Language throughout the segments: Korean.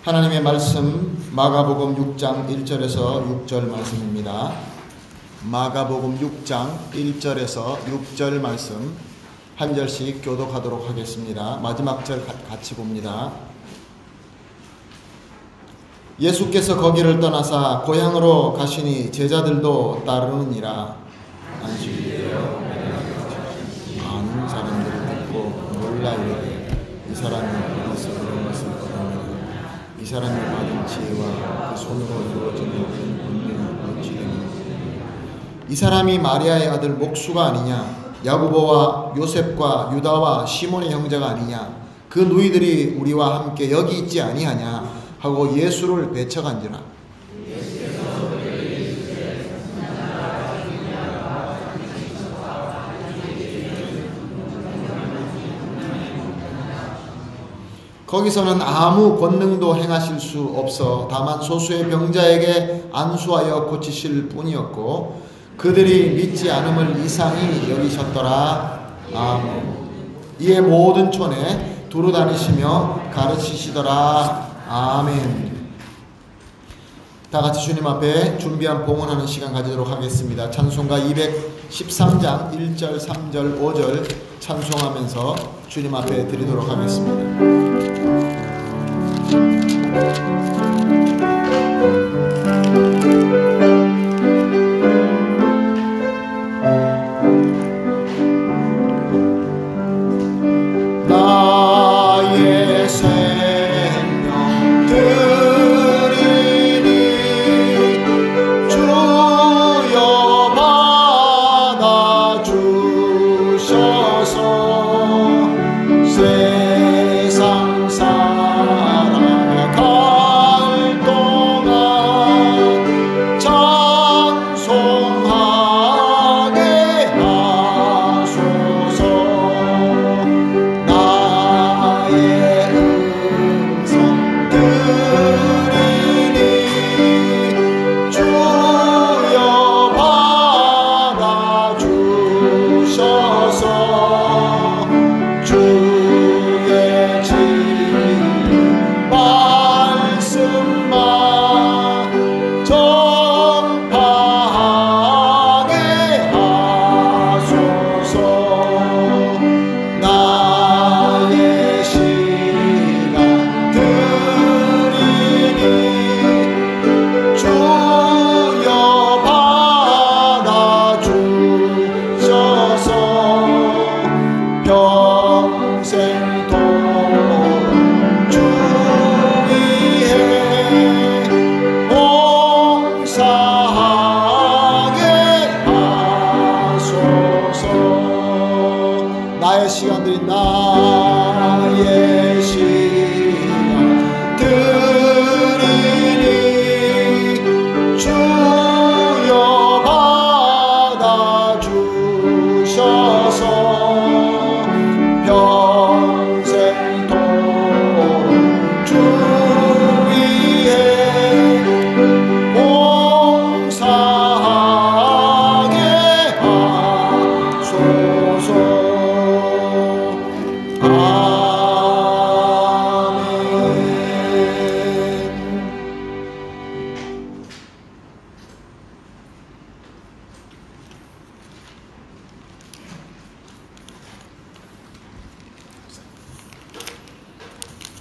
하나님의 말씀 마가복음 6장 1절에서 6절 말씀입니다. 마가복음 6장 1절에서 6절 말씀 한 절씩 교독하도록 하겠습니다. 마지막 절 같이 봅니다. 예수께서 거기를 떠나사 고향으로 가시니 제자들도 따르느니라. 안식일이여 많은 사람들이 듣고 놀라 이르되 이 사람이 어디서 그런 것을 얻었느냐. 이 사람이 받은 지혜와 그 손으로 이루어지는 운명이 어찌 되느냐. 이 사람이 마리아의 아들 목수가 아니냐. 야고보와 요셉과 유다와 시몬의 형제가 아니냐. 그 누이들이 우리와 함께 여기 있지 아니하냐 하고 예수를 배척한지라. 거기서는 아무 권능도 행하실 수 없어 다만 소수의 병자에게 안수하여 고치실 뿐이었고 그들이 믿지 않음을 이상히 여기셨더라. 아멘. 이에 모든 촌에 두루 다니시며 가르치시더라. 아멘. 다 같이 주님 앞에 준비한 봉헌하는 시간 가지도록 하겠습니다. 찬송가 213장 1절, 3절, 5절 찬송하면서 주님 앞에 드리도록 하겠습니다.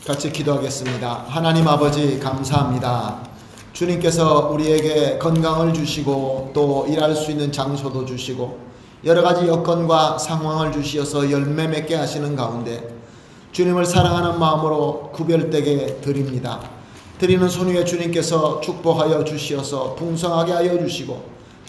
같이 기도하겠습니다. 하나님 아버지 감사합니다. 주님께서 우리에게 건강을 주시고 또 일할 수 있는 장소도 주시고 여러 가지 여건과 상황을 주시어서 열매 맺게 하시는 가운데 주님을 사랑하는 마음으로 구별되게 드립니다. 드리는 손 위에 주님께서 축복하여 주시어서 풍성하게 하여 주시고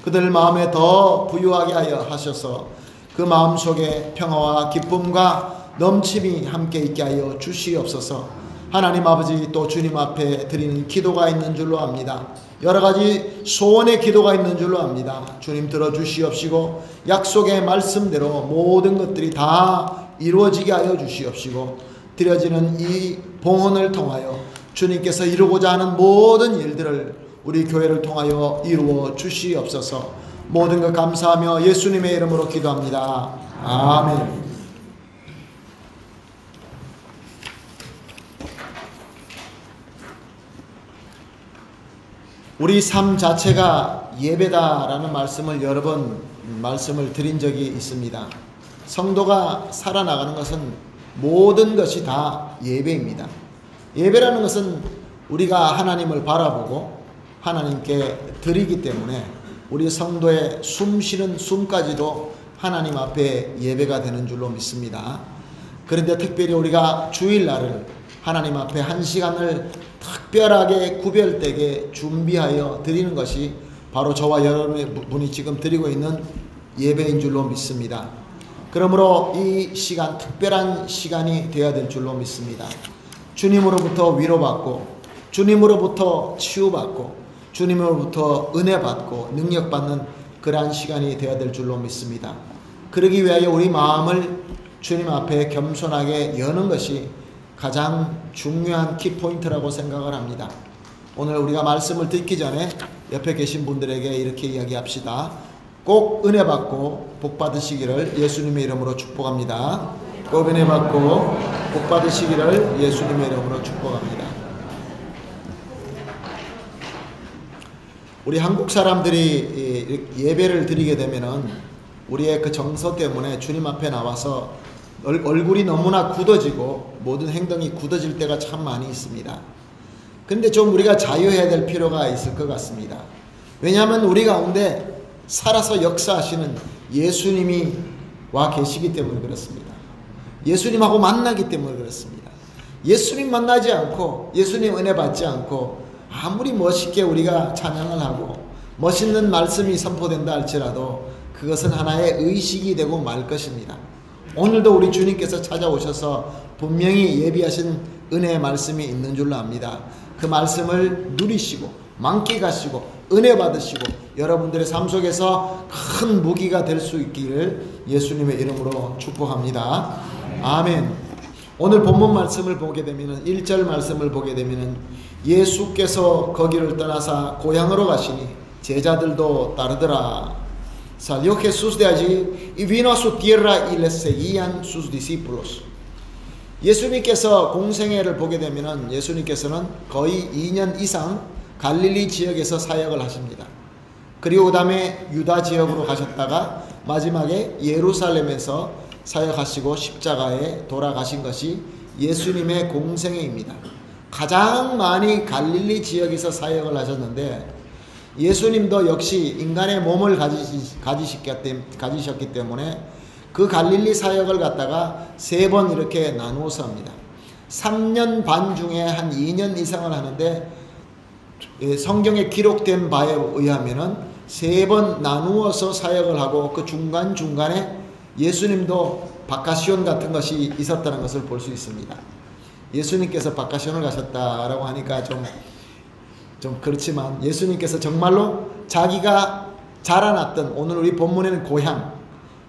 그들 마음에 더 부유하게 하여 하셔서 그 마음속에 평화와 기쁨과 넘침이 함께 있게 하여 주시옵소서. 하나님 아버지 또 주님 앞에 드리는 기도가 있는 줄로 압니다. 여러 가지 소원의 기도가 있는 줄로 압니다. 주님 들어주시옵시고 약속의 말씀대로 모든 것들이 다 이루어지게 하여 주시옵시고 드려지는 이 봉헌을 통하여 주님께서 이루고자 하는 모든 일들을 우리 교회를 통하여 이루어 주시옵소서. 모든 것 감사하며 예수님의 이름으로 기도합니다. 아멘. 우리 삶 자체가 예배다라는 말씀을 여러 번 말씀을 드린 적이 있습니다. 성도가 살아나가는 것은 모든 것이 다 예배입니다. 예배라는 것은 우리가 하나님을 바라보고 하나님께 드리기 때문에 우리 성도의 숨 쉬는 숨까지도 하나님 앞에 예배가 되는 줄로 믿습니다. 그런데 특별히 우리가 주일날을 하나님 앞에 한 시간을 특별하게 구별되게 준비하여 드리는 것이 바로 저와 여러분이 지금 드리고 있는 예배인 줄로 믿습니다. 그러므로 이 시간, 특별한 시간이 되어야 될 줄로 믿습니다. 주님으로부터 위로받고, 주님으로부터 치유받고, 주님으로부터 은혜받고 능력받는 그러한 시간이 되어야 될 줄로 믿습니다. 그러기 위하여 우리 마음을 주님 앞에 겸손하게 여는 것이 가장 중요한 키포인트라고 생각을 합니다. 오늘 우리가 말씀을 듣기 전에 옆에 계신 분들에게 이렇게 이야기합시다. 꼭 은혜 받고 복 받으시기를 예수님의 이름으로 축복합니다. 꼭 은혜 받고 복 받으시기를 예수님의 이름으로 축복합니다. 우리 한국 사람들이 예배를 드리게 되면은 우리의 그 정서 때문에 주님 앞에 나와서 얼굴이 너무나 굳어지고 모든 행동이 굳어질 때가 참 많이 있습니다. 근데 좀 우리가 자유해야 될 필요가 있을 것 같습니다. 왜냐하면 우리 가운데 살아서 역사하시는 예수님이 와 계시기 때문에 그렇습니다. 예수님하고 만나기 때문에 그렇습니다. 예수님 만나지 않고 예수님 은혜 받지 않고 아무리 멋있게 우리가 찬양을 하고 멋있는 말씀이 선포된다 할지라도 그것은 하나의 의식이 되고 말 것입니다. 오늘도 우리 주님께서 찾아오셔서 분명히 예비하신 은혜의 말씀이 있는 줄로 압니다. 그 말씀을 누리시고 만끽하시고 은혜 받으시고 여러분들의 삶 속에서 큰 무기가 될 수 있기를 예수님의 이름으로 축복합니다. 아멘. 오늘 본문 말씀을 보게 되면 1절 말씀을 보게 되면 예수께서 거기를 떠나사 고향으로 가시니 제자들도 따르더라. Salió Jesús de allí y vino a su tierra y les seguían sus discípulos. 예수님께서 공생애를 보게 되면은 예수님께서는 거의 2년 이상 갈릴리 지역에서 사역을 하십니다. 그리고 그 다음에 유다 지역으로 가셨다가 마지막에 예루살렘에서 사역하시고 십자가에 돌아가신 것이 예수님의 공생애입니다. 가장 많이 갈릴리 지역에서 사역을 하셨는데 예수님도 역시 인간의 몸을 가지셨기 때문에 그 갈릴리 사역을 갖다가 3번 이렇게 나누어서 합니다. 3년 반 중에 한 2년 이상을 하는데 성경에 기록된 바에 의하면은 3번 나누어서 사역을 하고 그 중간중간에 예수님도 바카시온 같은 것이 있었다는 것을 볼 수 있습니다. 예수님께서 바카시온을 가셨다라고 하니까 좀 그렇지만 예수님께서 정말로 자기가 자라났던 오늘 우리 본문에는 고향,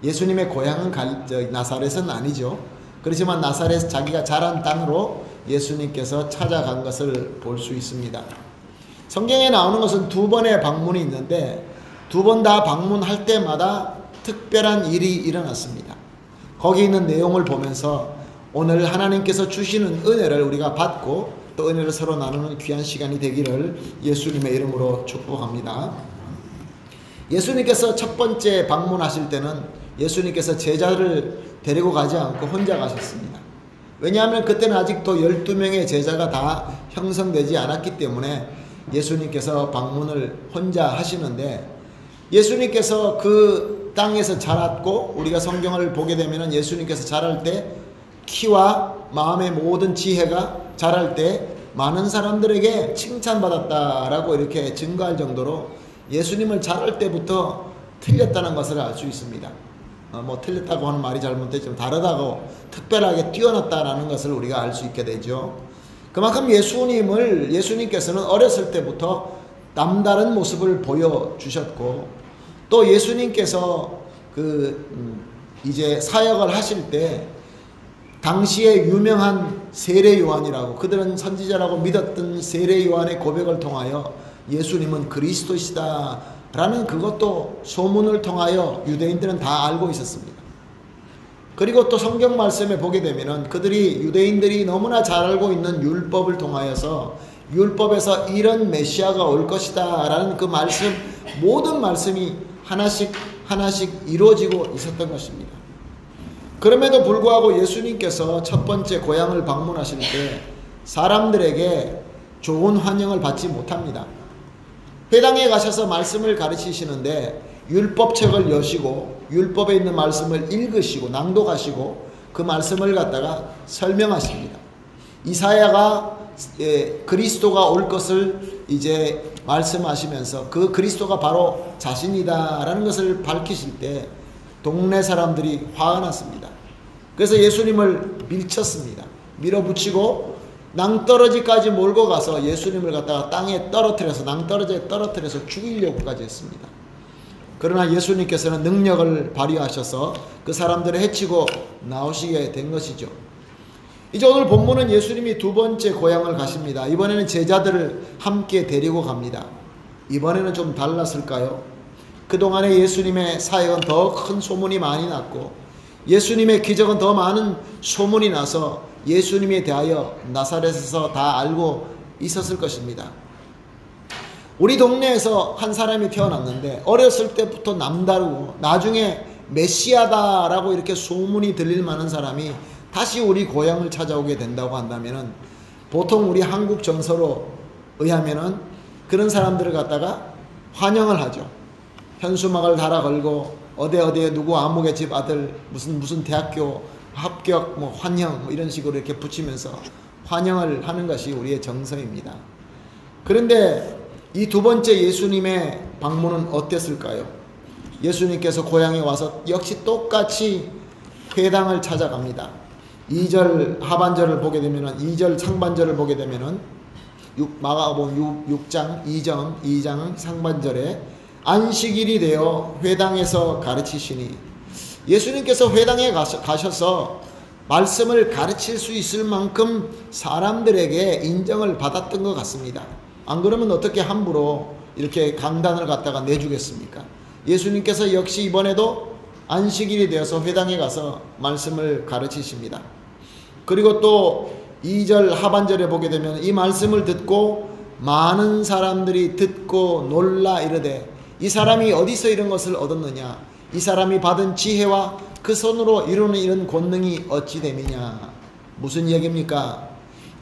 예수님의 고향은 나사렛은 아니죠. 그렇지만 나사렛 자기가 자란 땅으로 예수님께서 찾아간 것을 볼 수 있습니다. 성경에 나오는 것은 2번의 방문이 있는데 2번 다 방문할 때마다 특별한 일이 일어났습니다. 거기 있는 내용을 보면서 오늘 하나님께서 주시는 은혜를 우리가 받고 또 은혜를 서로 나누는 귀한 시간이 되기를 예수님의 이름으로 축복합니다. 예수님께서 첫 번째 방문하실 때는 예수님께서 제자를 데리고 가지 않고 혼자 가셨습니다. 왜냐하면 그때는 아직도 12명의 제자가 다 형성되지 않았기 때문에 예수님께서 방문을 혼자 하시는데 예수님께서 그 땅에서 자랐고 우리가 성경을 보게 되면 예수님께서 자랄 때 키와 마음의 모든 지혜가 자랄 때 많은 사람들에게 칭찬받았다라고 이렇게 증거할 정도로 예수님을 자랄 때부터 틀렸다는 것을 알 수 있습니다. 틀렸다고 하는 말이 잘못됐지만 다르다고 특별하게 뛰어났다라는 것을 우리가 알 수 있게 되죠. 그만큼 예수님께서는 어렸을 때부터 남다른 모습을 보여주셨고 또 예수님께서 이제 사역을 하실 때 당시에 유명한 세례 요한이라고 그들은 선지자라고 믿었던 세례 요한의 고백을 통하여 예수님은 그리스도시다 라는 그것도 소문을 통하여 유대인들은 다 알고 있었습니다. 그리고 또 성경 말씀에 보게 되면은 유대인들이 너무나 잘 알고 있는 율법을 통하여서 율법에서 이런 메시아가 올 것이다 라는 그 말씀, 모든 말씀이 하나씩 하나씩 이루어지고 있었던 것입니다. 그럼에도 불구하고 예수님께서 첫 번째 고향을 방문하실 때 사람들에게 좋은 환영을 받지 못합니다. 회당에 가셔서 말씀을 가르치시는데 율법책을 여시고 율법에 있는 말씀을 읽으시고 낭독하시고 그 말씀을 갖다가 설명하십니다. 이사야가 그리스도가 올 것을 이제 말씀하시면서 그 그리스도가 바로 자신이다라는 것을 밝히실 때 동네 사람들이 화가 났습니다. 그래서 예수님을 밀쳤습니다. 밀어붙이고 낭떠러지까지 몰고 가서 예수님을 갖다가 땅에 떨어뜨려서 낭떠러지에 떨어뜨려서 죽이려고까지 했습니다. 그러나 예수님께서는 능력을 발휘하셔서 그 사람들을 해치고 나오시게 된 것이죠. 이제 오늘 본문은 예수님이 두 번째 고향을 가십니다. 이번에는 제자들을 함께 데리고 갑니다. 이번에는 좀 달랐을까요? 그동안에 예수님의 사역은 더 큰 소문이 많이 났고 예수님의 기적은 더 많은 소문이 나서 예수님에 대하여 나사렛에서 다 알고 있었을 것입니다. 우리 동네에서 한 사람이 태어났는데 어렸을 때부터 남다르고 나중에 메시아다라고 이렇게 소문이 들릴 만한 사람이 다시 우리 고향을 찾아오게 된다고 한다면은 보통 우리 한국 정서로 의하면은 그런 사람들을 갖다가 환영을 하죠. 현수막을 달아 걸고 어디에 누구 아무개 집 아들 무슨 대학교 합격 뭐 환영 뭐 이런 식으로 이렇게 붙이면서 환영을 하는 것이 우리의 정서입니다. 그런데 이 두 번째 예수님의 방문은 어땠을까요? 예수님께서 고향에 와서 역시 똑같이 회당을 찾아갑니다. 2절 하반절을 보게 되면은 2절 상반절을 보게 되면은 마가복음 6장 2장 상반절에 안식일이 되어 회당에서 가르치시니 예수님께서 회당에 가셔서 말씀을 가르칠 수 있을 만큼 사람들에게 인정을 받았던 것 같습니다. 안 그러면 어떻게 함부로 이렇게 강단을 갖다가 내주겠습니까? 예수님께서 역시 이번에도 안식일이 되어서 회당에 가서 말씀을 가르치십니다. 그리고 또 2절 하반절에 보게 되면 이 말씀을 듣고 많은 사람들이 듣고 놀라 이르되 이 사람이 어디서 이런 것을 얻었느냐? 이 사람이 받은 지혜와 그 손으로 이루는 이런 권능이 어찌 됨이냐? 무슨 얘기입니까?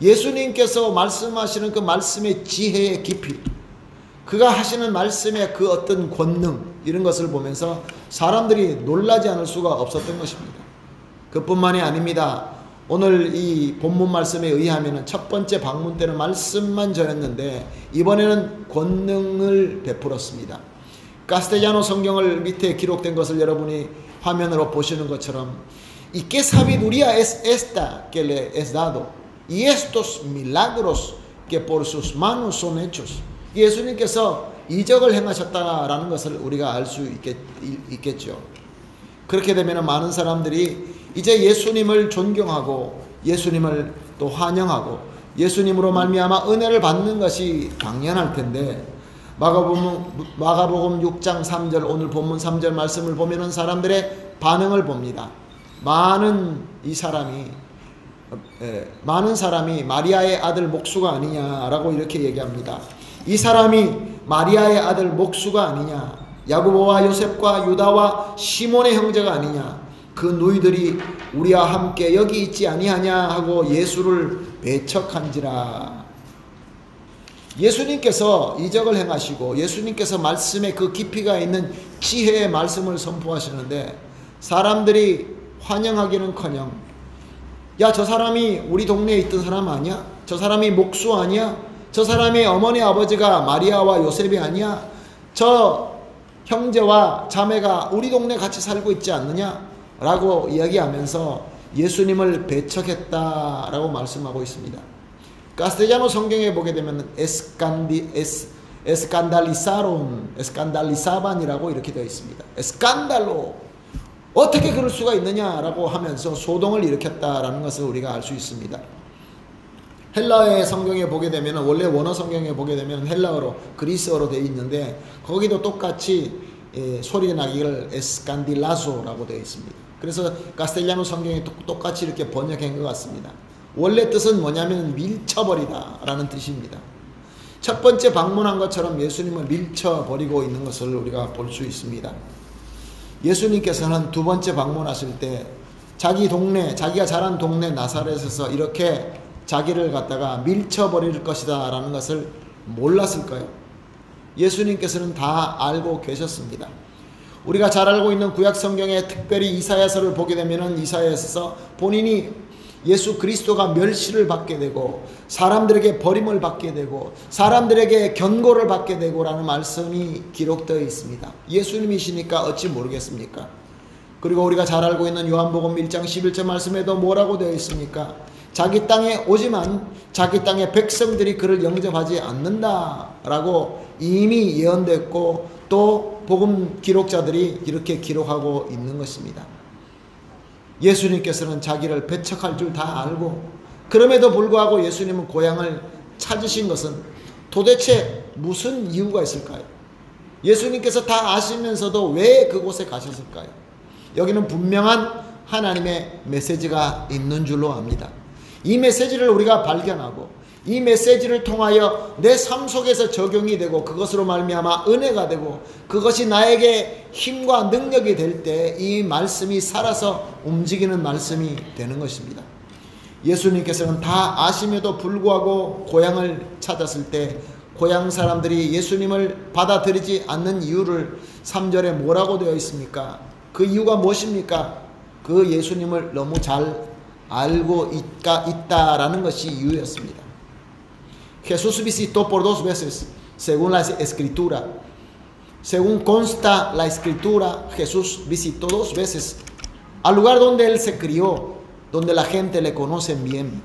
예수님께서 말씀하시는 그 말씀의 지혜의 깊이, 그가 하시는 말씀의 그 어떤 권능 이런 것을 보면서 사람들이 놀라지 않을 수가 없었던 것입니다. 그뿐만이 아닙니다. 오늘 이 본문 말씀에 의하면 첫 번째 방문 때는 말씀만 전했는데 이번에는 권능을 베풀었습니다. 카스텔라노 성경을 밑에 기록된 것을 여러분이 화면으로 보시는 것처럼 y qué sabiduría es esta que le es dado y estos milagros que por sus manos son hechos. 예수님께서 이적을 행하셨다라는 것을 우리가 알 수 있겠죠. 그렇게 되면 많은 사람들이 이제 예수님을 존경하고 예수님을 또 환영하고 예수님으로 말미암아 은혜를 받는 것이 당연할 텐데 마가복음 6장 3절 오늘 본문 3절 말씀을 보면은 사람들의 반응을 봅니다. 많은 사람이 마리아의 아들 목수가 아니냐라고 이렇게 얘기합니다. 이 사람이 마리아의 아들 목수가 아니냐, 야고보와 요셉과 유다와 시몬의 형제가 아니냐, 그 누이들이 우리와 함께 여기 있지 아니하냐 하고 예수를 배척한지라. 예수님께서 이적을 행하시고 예수님께서 말씀에 그 깊이가 있는 지혜의 말씀을 선포하시는데 사람들이 환영하기는커녕 야, 저 사람이 우리 동네에 있던 사람 아니야? 저 사람이 목수 아니야? 저 사람의 어머니 아버지가 마리아와 요셉이 아니야? 저 형제와 자매가 우리 동네 같이 살고 있지 않느냐? 라고 이야기하면서 예수님을 배척했다라고 말씀하고 있습니다. 카스텔라노 성경에 보게 되면 에스칸달리사반이라고 이렇게 되어 있습니다. 에스칸달로, 어떻게 그럴 수가 있느냐라고 하면서 소동을 일으켰다라는 것을 우리가 알 수 있습니다. 헬라어의 성경에 보게 되면 원래 원어 성경에 보게 되면 헬라어로 그리스어로 되어 있는데 거기도 똑같이 소리 나기를 에스칸딜라소라고 되어 있습니다. 그래서 카스텔라노 성경에 똑같이 이렇게 번역한 것 같습니다. 원래 뜻은 뭐냐면 밀쳐버리다 라는 뜻입니다. 첫 번째 방문한 것처럼 예수님을 밀쳐버리고 있는 것을 우리가 볼 수 있습니다. 예수님께서는 두 번째 방문하실 때 자기 동네, 자기가 자란 동네 나사렛에서 이렇게 자기를 갖다가 밀쳐버릴 것이다 라는 것을 몰랐을까요? 예수님께서는 다 알고 계셨습니다. 우리가 잘 알고 있는 구약 성경에 특별히 이사야서를 보게 되면 이사야서에서 본인이 예수 그리스도가 멸시를 받게 되고 사람들에게 버림을 받게 되고 사람들에게 경고를 받게 되고 라는 말씀이 기록되어 있습니다. 예수님이시니까 어찌 모르겠습니까? 그리고 우리가 잘 알고 있는 요한복음 1장 11절 말씀에도 뭐라고 되어 있습니까? 자기 땅에 오지만 자기 땅의 백성들이 그를 영접하지 않는다라고 이미 예언됐고 또 복음 기록자들이 이렇게 기록하고 있는 것입니다. 예수님께서는 자기를 배척할 줄 다 알고 그럼에도 불구하고 예수님은 고향을 찾으신 것은 도대체 무슨 이유가 있을까요? 예수님께서 다 아시면서도 왜 그곳에 가셨을까요? 여기는 분명한 하나님의 메시지가 있는 줄로 압니다. 이 메시지를 우리가 발견하고 이 메시지를 통하여 내 삶 속에서 적용이 되고 그것으로 말미암아 은혜가 되고 그것이 나에게 힘과 능력이 될 때 이 말씀이 살아서 움직이는 말씀이 되는 것입니다. 예수님께서는 다 아심에도 불구하고 고향을 찾았을 때 고향 사람들이 예수님을 받아들이지 않는 이유를 3절에 뭐라고 되어 있습니까? 그 이유가 무엇입니까? 그 예수님을 너무 잘 알고 있다라는 것이 이유였습니다. Jesús visitó por 2 veces, según la escritura. Según consta la escritura, Jesús visitó 2 veces al lugar donde él se crió, donde la gente le conoce bien.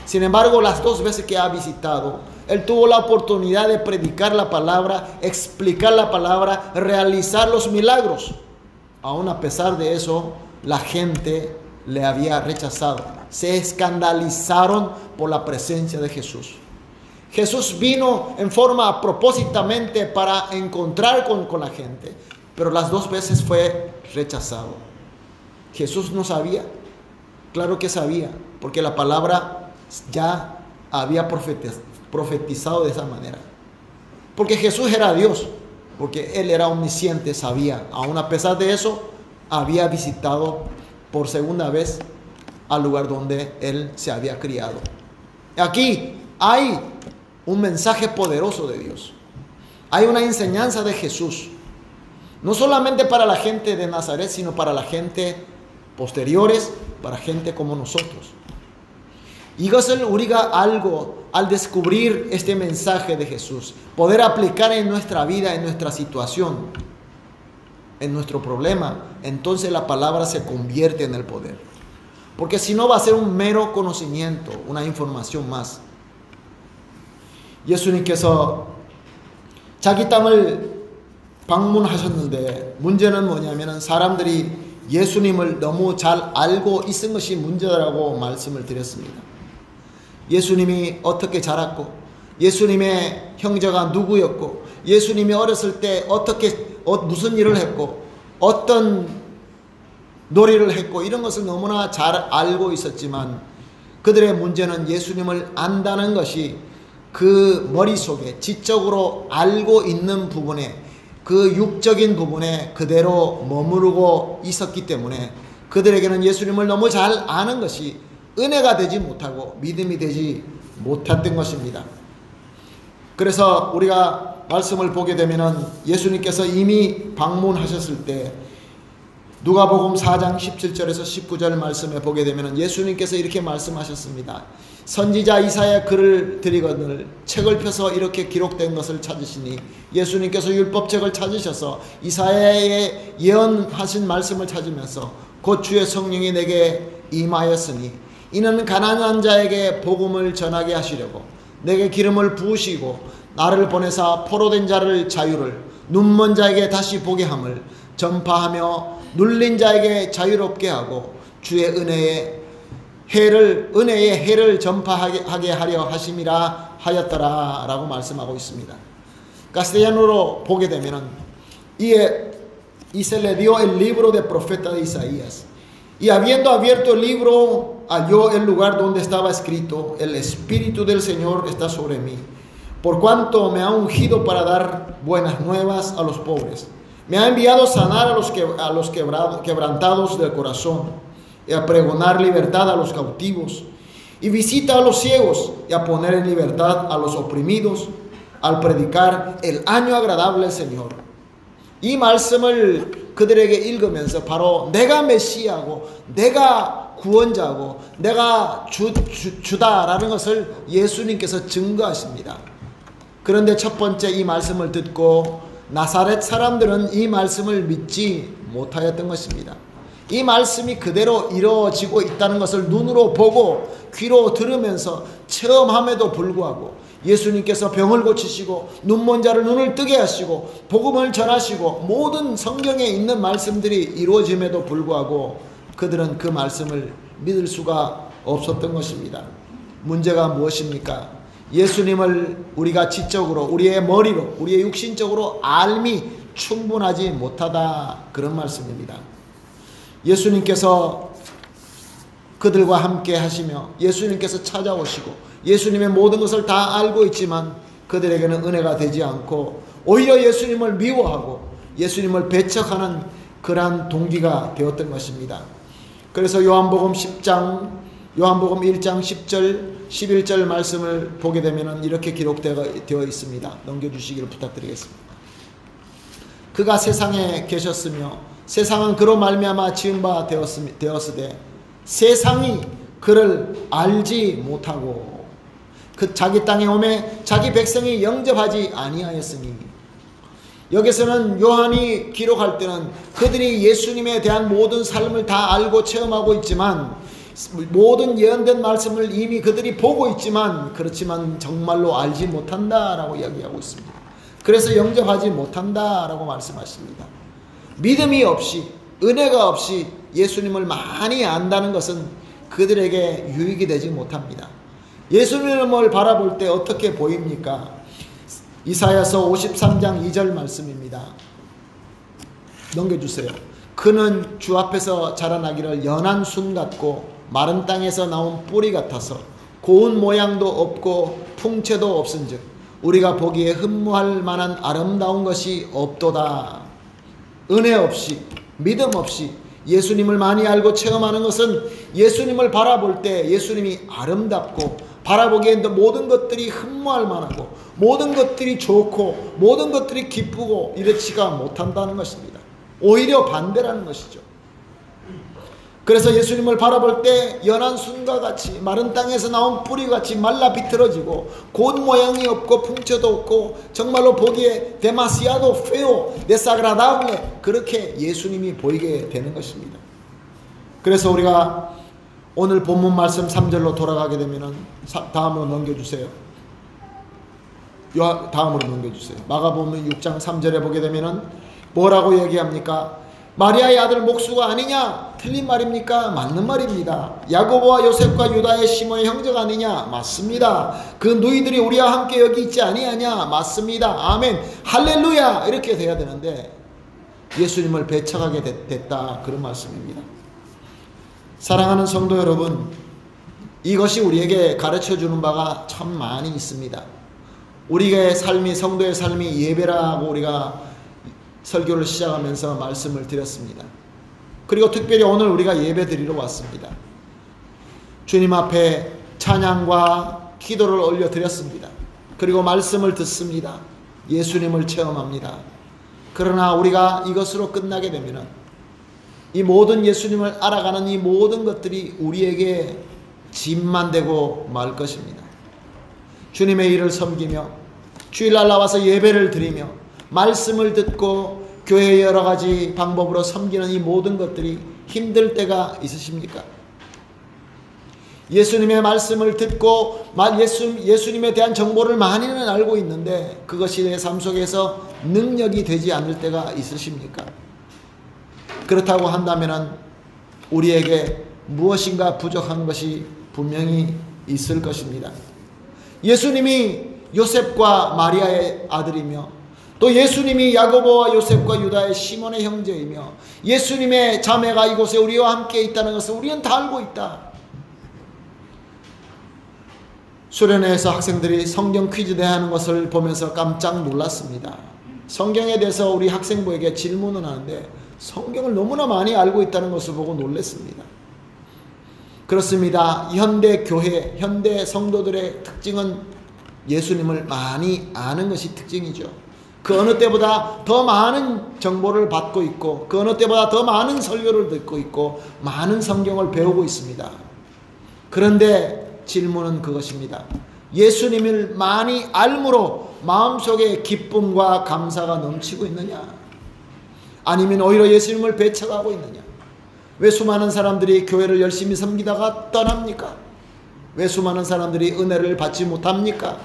Sin embargo, las 2 veces que ha visitado, él tuvo la oportunidad de predicar la palabra, explicar la palabra, realizar los milagros. Aún a pesar de eso, la gente le había rechazado. Se escandalizaron por la presencia de Jesús. Jesús vino en forma propósitamente para encontrar con la gente, pero las 2 veces fue rechazado. Jesús no sabía, claro que sabía, porque la palabra ya había profetizado de esa manera. Porque Jesús era Dios, porque Él era omnisciente, sabía. Aún a pesar de eso, había visitado por segunda vez al lugar donde Él se había criado. Aquí hay un mensaje poderoso de Dios. Hay una enseñanza de Jesús. No solamente para la gente de Nazaret, sino para la gente posteriores, para gente como nosotros. 이것을 우리가 알고 al descubrir este mensaje de Jesús, poder aplicar en nuestra vida, en nuestra situación, en nuestro problema, entonces la palabra se convierte en el poder. Porque si no va a ser un mero conocimiento, una información más. 예수님께서 자기 땅을 방문하셨는데 문제는 뭐냐면 사람들이 예수님을 너무 잘 알고 있은 것이 문제라고 말씀을 드렸습니다. 예수님이 어떻게 자랐고 예수님의 형제가 누구였고 예수님이 어렸을 때 무슨 일을 했고 어떤 놀이를 했고 이런 것을 너무나 잘 알고 있었지만 그들의 문제는 예수님을 안다는 것이 그 머릿속에 지적으로 알고 있는 부분에 그 육적인 부분에 그대로 머무르고 있었기 때문에 그들에게는 예수님을 너무 잘 아는 것이 은혜가 되지 못하고 믿음이 되지 못했던 것입니다. 그래서 우리가 말씀을 보게 되면 예수님께서 이미 방문하셨을 때 누가복음 4장 17절에서 19절 말씀에 보게 되면 예수님께서 이렇게 말씀하셨습니다. 선지자 이사야 글을 드리거늘 책을 펴서 이렇게 기록된 것을 찾으시니 예수님께서 율법책을 찾으셔서 이사야의 예언하신 말씀을 찾으면서 곧 주의 성령이 내게 임하였으니 이는 가난한 자에게 복음을 전하게 하시려고 내게 기름을 부으시고 나를 보내사 포로된 자를 자유를 눈먼 자에게 다시 보게 함을 전파하며 눌린 자에게 자유롭게 하고 주의 은혜의 해를 전파하게 하려 하심이라 하였더라 라고 말씀하고 있습니다. castellano로 보게 되면 y se le dio el libro del profeta de Isaías y habiendo abierto el libro halló el lugar donde estaba escrito el Espíritu del Señor está sobre mí por cuanto me ha ungido para dar buenas nuevas a los pobres. Me ha enviado a sanar a los quebrantados del corazón y a pregonar libertad a los cautivos y visita a los ciegos y a poner en libertad a los oprimidos, al predicar el año agradable al Señor. 이 말씀을 그들에게 읽으면서 바로 내가 메시아고 내가 구원자고 내가 주다라는 것을 예수님께서 증거하십니다. 그런데 첫 번째 이 말씀을 듣고 나사렛 사람들은 이 말씀을 믿지 못하였던 것입니다. 이 말씀이 그대로 이루어지고 있다는 것을 눈으로 보고 귀로 들으면서 체험함에도 불구하고 예수님께서 병을 고치시고 눈먼 자를 눈을 뜨게 하시고 복음을 전하시고 모든 성경에 있는 말씀들이 이루어짐에도 불구하고 그들은 그 말씀을 믿을 수가 없었던 것입니다. 문제가 무엇입니까? 예수님을 우리가 지적으로 우리의 머리로 우리의 육신적으로 알미 충분하지 못하다 그런 말씀입니다. 예수님께서 그들과 함께 하시며 예수님께서 찾아오시고 예수님의 모든 것을 다 알고 있지만 그들에게는 은혜가 되지 않고 오히려 예수님을 미워하고 예수님을 배척하는 그러한 동기가 되었던 것입니다. 그래서 요한복음 1장 10절 11절 말씀을 보게 되면 이렇게 기록되어 있습니다. 넘겨주시기를 부탁드리겠습니다. 그가 세상에 계셨으며 세상은 그로 말미암아 지은 바 되었으되 세상이 그를 알지 못하고 그 자기 땅에 오매 자기 백성이 영접하지 아니하였으니. 여기서는 요한이 기록할 때는 그들이 예수님에 대한 모든 삶을 다 알고 체험하고 있지만 모든 예언된 말씀을 이미 그들이 보고 있지만 그렇지만 정말로 알지 못한다라고 이야기하고 있습니다. 그래서 영접하지 못한다라고 말씀하십니다. 믿음이 없이 은혜가 없이 예수님을 많이 안다는 것은 그들에게 유익이 되지 못합니다. 예수님을 바라볼 때 어떻게 보입니까? 이사야서 53장 2절 말씀입니다. 넘겨주세요. 그는 주 앞에서 자라나기를 연한 순 같고 마른 땅에서 나온 뿌리 같아서 고운 모양도 없고 풍채도 없은즉 우리가 보기에 흠모할 만한 아름다운 것이 없도다. 은혜 없이 믿음 없이 예수님을 많이 알고 체험하는 것은 예수님을 바라볼 때 예수님이 아름답고 바라보기에 모든 것들이 흠모할 만하고 모든 것들이 좋고 모든 것들이 기쁘고 이렇지가 못한다는 것입니다. 오히려 반대라는 것이죠. 그래서 예수님을 바라볼 때 연한 순과 같이 마른 땅에서 나온 뿌리같이 말라 비틀어지고 고운 모양이 없고 풍채도 없고 정말로 보기에 demasiado feo, desagradable 그렇게 예수님이 보이게 되는 것입니다. 그래서 우리가 오늘 본문 말씀 3절로 돌아가게 되면은 다음으로 넘겨주세요. 다음으로 넘겨주세요. 마가복음 6장 3절에 보게 되면은 뭐라고 얘기합니까? 마리아의 아들 목수가 아니냐? 틀린 말입니까? 맞는 말입니다. 야고보와 요셉과 유다의 시몬의 형제가 아니냐? 맞습니다. 그 누이들이 우리와 함께 여기 있지 아니하냐? 맞습니다. 아멘. 할렐루야. 이렇게 돼야 되는데 예수님을 배척하게 됐다 그런 말씀입니다. 사랑하는 성도 여러분, 이것이 우리에게 가르쳐주는 바가 참 많이 있습니다. 우리의 삶이 성도의 삶이 예배라고 우리가 설교를 시작하면서 말씀을 드렸습니다. 그리고 특별히 오늘 우리가 예배 드리러 왔습니다. 주님 앞에 찬양과 기도를 올려드렸습니다. 그리고 말씀을 듣습니다. 예수님을 체험합니다. 그러나 우리가 이것으로 끝나게 되면 이 모든 예수님을 알아가는 이 모든 것들이 우리에게 짐만 되고 말 것입니다. 주님의 일을 섬기며 주일날 나와서 예배를 드리며 말씀을 듣고 교회의 여러 가지 방법으로 섬기는 이 모든 것들이 힘들 때가 있으십니까? 예수님의 말씀을 듣고 예수님에 대한 정보를 많이는 알고 있는데 그것이 내 삶 속에서 능력이 되지 않을 때가 있으십니까? 그렇다고 한다면 우리에게 무엇인가 부족한 것이 분명히 있을 것입니다. 예수님이 요셉과 마리아의 아들이며 또 예수님이 야고보와 요셉과 유다의 시몬의 형제이며 예수님의 자매가 이곳에 우리와 함께 있다는 것을 우리는 다 알고 있다. 수련회에서 학생들이 성경 퀴즈 대하는 것을 보면서 깜짝 놀랐습니다. 성경에 대해서 우리 학생부에게 질문을 하는데 성경을 너무나 많이 알고 있다는 것을 보고 놀랐습니다. 그렇습니다. 현대 교회, 현대 성도들의 특징은 예수님을 많이 아는 것이 특징이죠. 그 어느 때보다 더 많은 정보를 받고 있고, 그 어느 때보다 더 많은 설교를 듣고 있고, 많은 성경을 배우고 있습니다. 그런데 질문은 그것입니다. 예수님을 많이 알므로 마음속에 기쁨과 감사가 넘치고 있느냐? 아니면 오히려 예수님을 배척하고 있느냐? 왜 수많은 사람들이 교회를 열심히 섬기다가 떠납니까? 왜 수많은 사람들이 은혜를 받지 못합니까?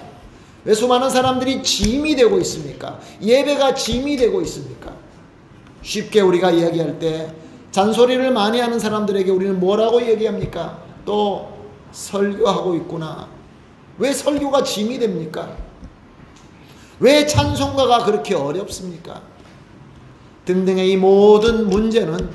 왜 수많은 사람들이 짐이 되고 있습니까? 예배가 짐이 되고 있습니까? 쉽게 우리가 이야기할 때 잔소리를 많이 하는 사람들에게 우리는 뭐라고 얘기합니까? 또 설교하고 있구나. 왜 설교가 짐이 됩니까? 왜 찬송가가 그렇게 어렵습니까? 등등의 이 모든 문제는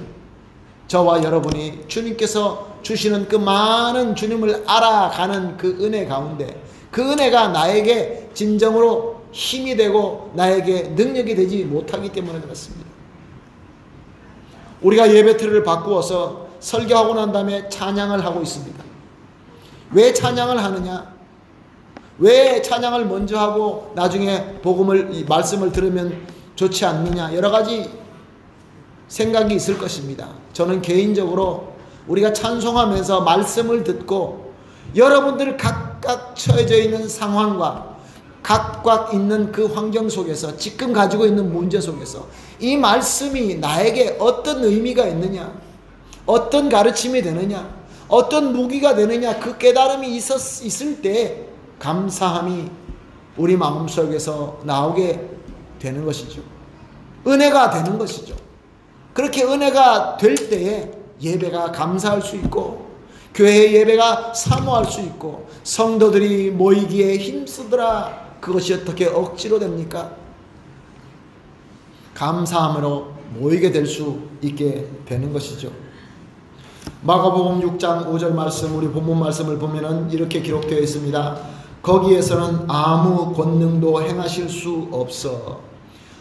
저와 여러분이 주님께서 주시는 그 많은 주님을 알아가는 그 은혜 가운데, 그 은혜가 나에게 진정으로 힘이 되고 나에게 능력이 되지 못하기 때문에 그렇습니다. 우리가 예배틀을 바꾸어서 설교하고 난 다음에 찬양을 하고 있습니다. 왜 찬양을 하느냐? 왜 찬양을 먼저 하고 나중에 복음을, 말씀을 들으면 좋지 않느냐? 여러 가지 생각이 있을 것입니다. 저는 개인적으로 우리가 찬송하면서 말씀을 듣고 여러분들 각각 처해져 있는 상황과 각각 있는 그 환경 속에서, 지금 가지고 있는 문제 속에서 이 말씀이 나에게 어떤 의미가 있느냐, 어떤 가르침이 되느냐, 어떤 무기가 되느냐, 그 깨달음이 있을 때 감사함이 우리 마음속에서 나오게 되는 것이죠. 은혜가 되는 것이죠. 그렇게 은혜가 될 때에 예배가 감사할 수 있고, 교회의 예배가 사모할 수 있고, 성도들이 모이기에 힘쓰더라. 그것이 어떻게 억지로 됩니까? 감사함으로 모이게 될 수 있게 되는 것이죠. 마가복음 6장 5절 말씀, 우리 본문 말씀을 보면은 이렇게 기록되어 있습니다. 거기에서는 아무 권능도 행하실 수 없어.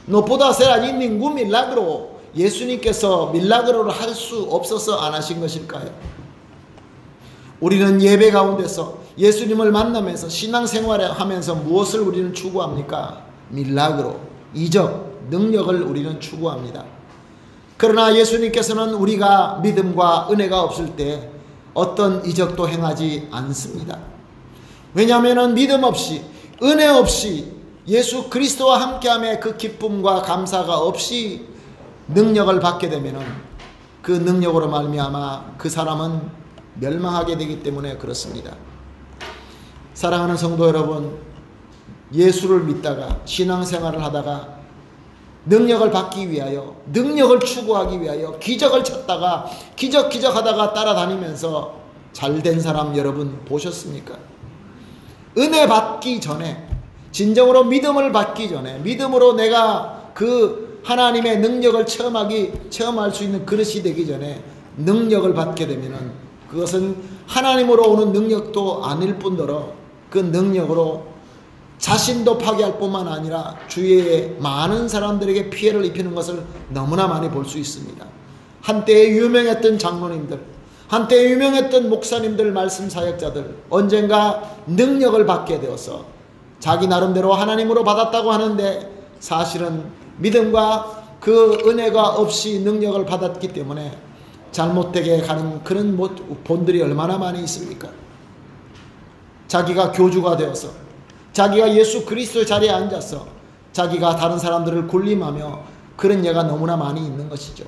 No puedo hacer allí ningún milagro. 예수님께서 밀라그로를 할 수 없어서 안 하신 것일까요? 우리는 예배 가운데서 예수님을 만나면서 신앙생활을 하면서 무엇을 우리는 추구합니까? 밀라그로, 이적, 능력을 우리는 추구합니다. 그러나 예수님께서는 우리가 믿음과 은혜가 없을 때 어떤 이적도 행하지 않습니다. 왜냐하면 믿음 없이, 은혜 없이, 예수 그리스도와 함께함의 그 기쁨과 감사가 없이 능력을 받게 되면 그 능력으로 말미암아 그 사람은 멸망하게 되기 때문에 그렇습니다. 사랑하는 성도 여러분, 예수를 믿다가 신앙생활을 하다가 능력을 받기 위하여, 능력을 추구하기 위하여 기적을 찾다가 기적하다가 따라다니면서 잘된 사람 여러분 보셨습니까? 은혜 받기 전에, 진정으로 믿음을 받기 전에, 믿음으로 내가 그 하나님의 능력을 체험할 수 있는 그릇이 되기 전에 능력을 받게 되면은 그것은 하나님으로 오는 능력도 아닐 뿐더러 그 능력으로 자신도 파괴할 뿐만 아니라 주위에 많은 사람들에게 피해를 입히는 것을 너무나 많이 볼 수 있습니다. 한때에 유명했던 장로님들, 한때에 유명했던 목사님들, 말씀 사역자들, 언젠가 능력을 받게 되어서 자기 나름대로 하나님으로 받았다고 하는데 사실은 믿음과 그 은혜가 없이 능력을 받았기 때문에 잘못되게 가는 그런 본들이 얼마나 많이 있습니까? 자기가 교주가 되어서, 자기가 예수 그리스도의 자리에 앉아서 자기가 다른 사람들을 군림하며 그런 예가 너무나 많이 있는 것이죠.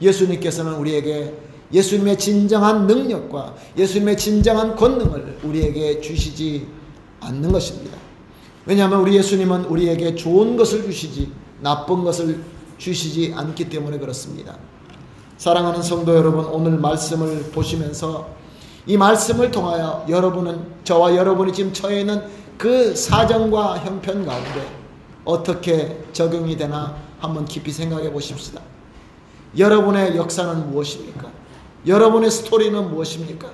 예수님께서는 우리에게 예수님의 진정한 능력과 예수님의 진정한 권능을 우리에게 주시지 않는 것입니다. 왜냐하면 우리 예수님은 우리에게 좋은 것을 주시지 나쁜 것을 주시지 않기 때문에 그렇습니다. 사랑하는 성도 여러분, 오늘 말씀을 보시면서 이 말씀을 통하여 여러분은, 저와 여러분이 지금 처해 있는 그 사정과 형편 가운데 어떻게 적용이 되나 한번 깊이 생각해 보십시다. 여러분의 역사는 무엇입니까? 여러분의 스토리는 무엇입니까?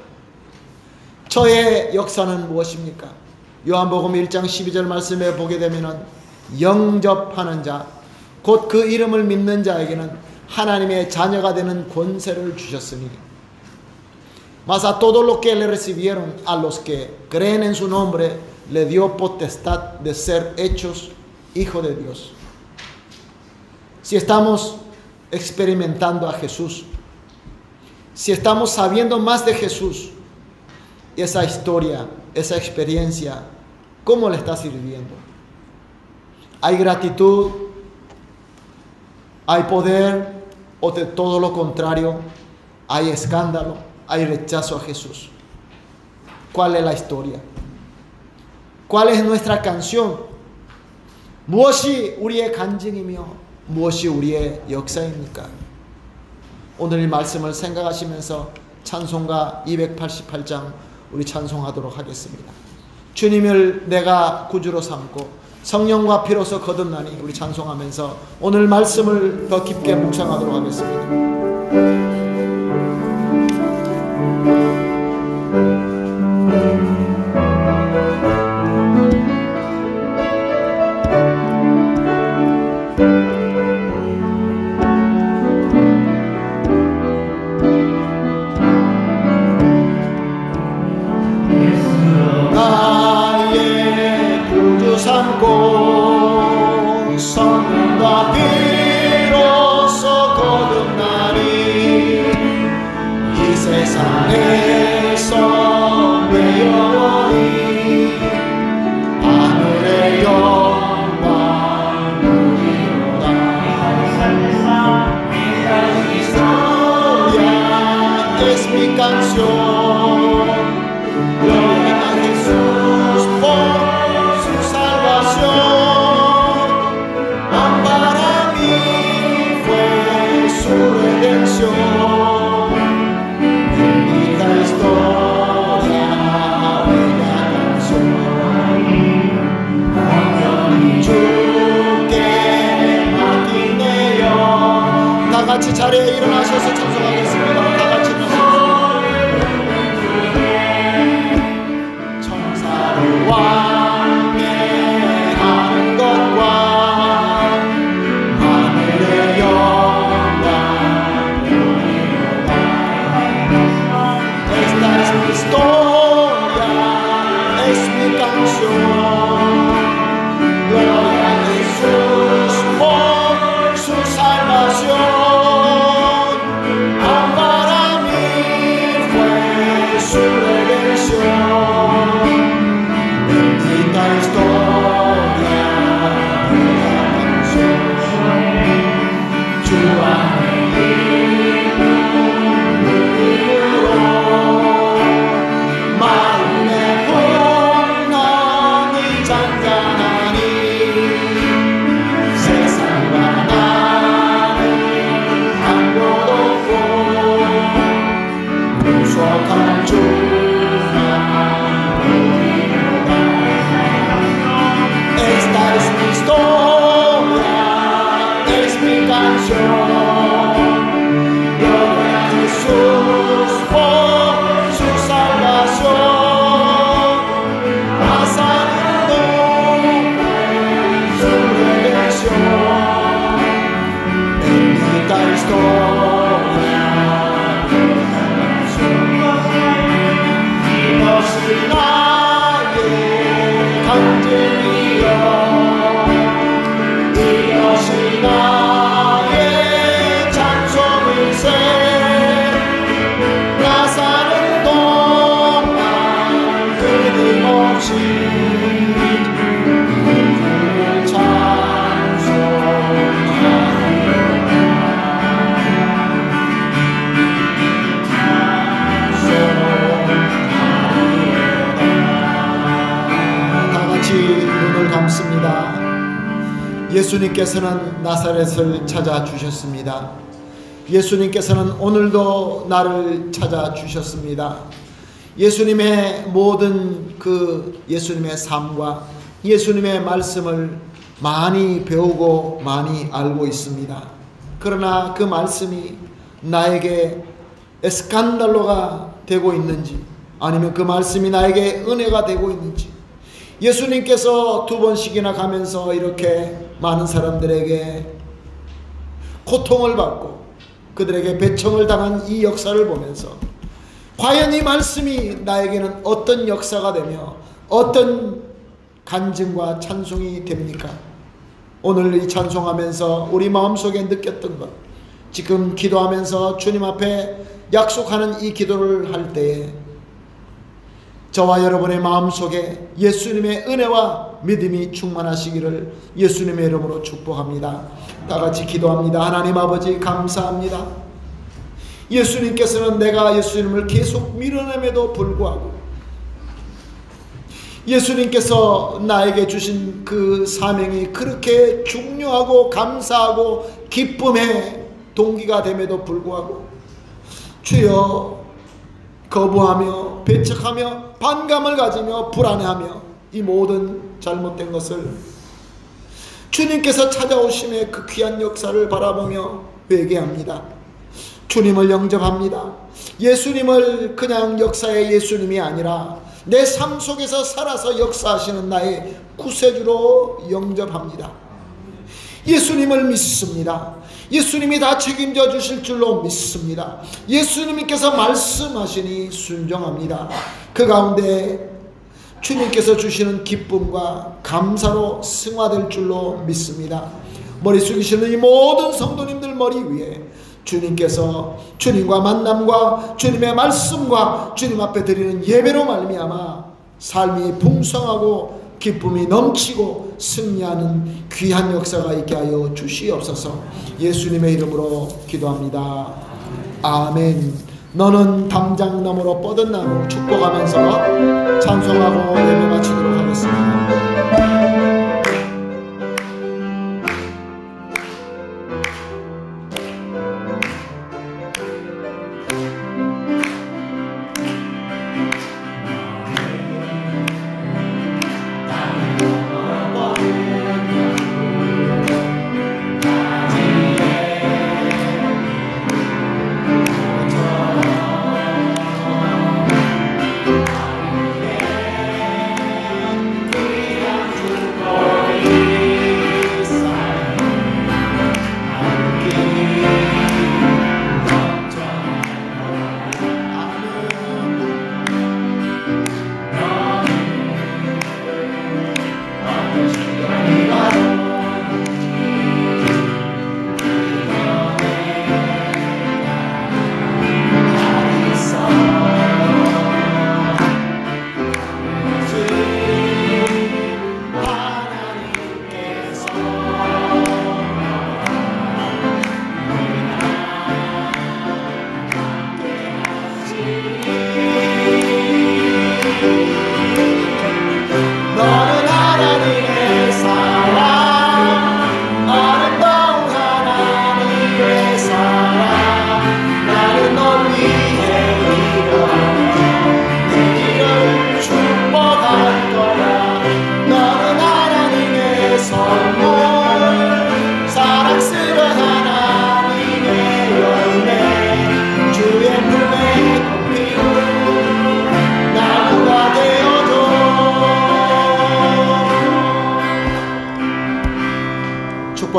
저의 역사는 무엇입니까? 요한복음 1장 12절 말씀에 보게 되면은 영접하는 자, 곧 그 이름을 믿는 자에게는 하나님의 자녀가 되는 권세를 주셨으니, mas a todos los que le recibieron, a los que creen en su nombre, le dio potestad de ser hechos hijos de Dios. Si estamos experimentando a Jesús, si estamos sabiendo más de Jesús, esa historia, esa experiencia, ¿cómo le está sirviendo? ¿Hay gratitud? ¿Hay poder? ¿O de todo lo contrario? ¿Hay escándalo? ¿Hay rechazo a Jesús? ¿Cuál es la historia? ¿Cuál es nuestra canción? 무엇이 우리의 간증이며 무엇이 우리의 역사입니까? 오늘 이 말씀을 생각하시면서 찬송가 288장 우리 찬송하도록 하겠습니다. 주님을 내가 구주로 삼고 성령과 피로서 거듭나니, 우리 찬송하면서 오늘 말씀을 더 깊게 묵상하도록 하겠습니다. 성령과 비로소 거듭나니 이 세상에서 내 영혼이 하늘의 영광 누리로다. Gloria es mi canción, gloria a Jesús por su salvación. Su redención, bendita historia, bella canción. 주께 맡기네요. 다 같이 자리에 일어나셔서 찬송하겠습니다. 다 같이 일어나셔서 천사를 왕래하는 것과 하늘의 historia es mi canción. Gloria a Jesús por su salvación. Para mí fue su redención. Bendita historia, bella canción. Esta es mi historia, es mi canción. Gloria a Jesús por su salvación. Pasando su redención. Bendita historia, no soy nadie, 간증이여. 나의 찬송일세. 나 사는 동안 끊임없이 주를 찬송하리로다. 다 같이 눈을 감습니다. 예수님께서는 나사렛을 찾아주셨습니다. 예수님께서는 오늘도 나를 찾아주셨습니다. 예수님의 모든 그 예수님의 삶과 예수님의 말씀을 많이 배우고 많이 알고 있습니다. 그러나 그 말씀이 나에게 에스칸달로가 되고 있는지, 아니면 그 말씀이 나에게 은혜가 되고 있는지, 예수님께서 2번씩이나 가면서 이렇게 많은 사람들에게 고통을 받고 그들에게 배청을 당한 이 역사를 보면서 과연 이 말씀이 나에게는 어떤 역사가 되며 어떤 간증과 찬송이 됩니까? 오늘 이 찬송하면서 우리 마음속에 느꼈던 것, 지금 기도하면서 주님 앞에 약속하는 이 기도를 할 때에 저와 여러분의 마음속에 예수님의 은혜와 믿음이 충만하시기를 예수님의 이름으로 축복합니다. 다 같이 기도합니다. 하나님 아버지 감사합니다. 예수님께서는 내가 예수님을 계속 밀어냄에도 불구하고 예수님께서 나에게 주신 그 사명이 그렇게 중요하고 감사하고 기쁨의 동기가 됨에도 불구하고 주여 거부하며 배척하며 반감을 가지며 불안해하며 이 모든 잘못된 것을 주님께서 찾아오심의 그 귀한 역사를 바라보며 회개합니다. 주님을 영접합니다. 예수님을 그냥 역사의 예수님이 아니라 내 삶 속에서 살아서 역사하시는 나의 구세주로 영접합니다. 예수님을 믿습니다. 예수님이 다 책임져 주실 줄로 믿습니다. 예수님께서 말씀하시니 순종합니다. 그 가운데 주님께서 주시는 기쁨과 감사로 승화될 줄로 믿습니다. 머리 숙이시는 이 모든 성도님들 머리 위에 주님께서 주님과 만남과 주님의 말씀과 주님 앞에 드리는 예배로 말미암아 삶이 풍성하고 기쁨이 넘치고 승리하는 귀한 역사가 있게 하여 주시옵소서. 예수님의 이름으로 기도합니다. 아멘. 너는 담장 너머로 뻗은 나무 축복하면서 찬송하고 예배 마치도록 하겠습니다.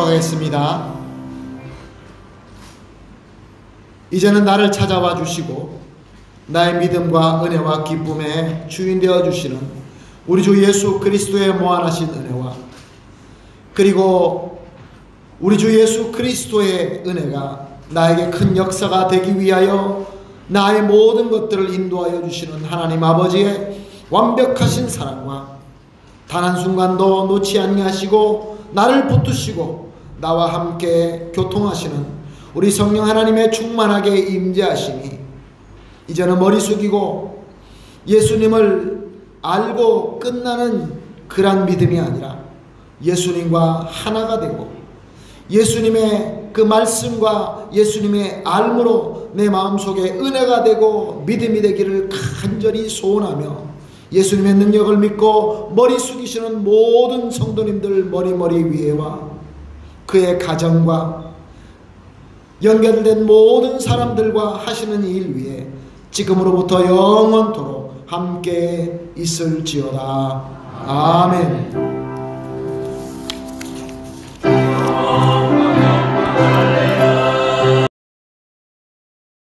축복하겠습니다. 이제는 나를 찾아와 주시고 나의 믿음과 은혜와 기쁨의 주인 되어 주시는 우리 주 예수 그리스도의 무한하신 은혜와 그리고 우리 주 예수 그리스도의 은혜가 나에게 큰 역사가 되기 위하여 나의 모든 것들을 인도하여 주시는 하나님 아버지의 완벽하신 사랑과 단 한순간도 놓지 아니하시고 나를 붙드시고 나와 함께 교통하시는 우리 성령 하나님의 충만하게 임재하시니 이제는 머리 숙이고 예수님을 알고 끝나는 그런 믿음이 아니라 예수님과 하나가 되고 예수님의 그 말씀과 예수님의 알므로 내 마음속에 은혜가 되고 믿음이 되기를 간절히 소원하며 예수님의 능력을 믿고 머리 숙이시는 모든 성도님들 머리 위에와 그의 가정과 연결된 모든 사람들과 하시는 일 위에 지금으로부터 영원토록 함께 있을지어다. 아멘.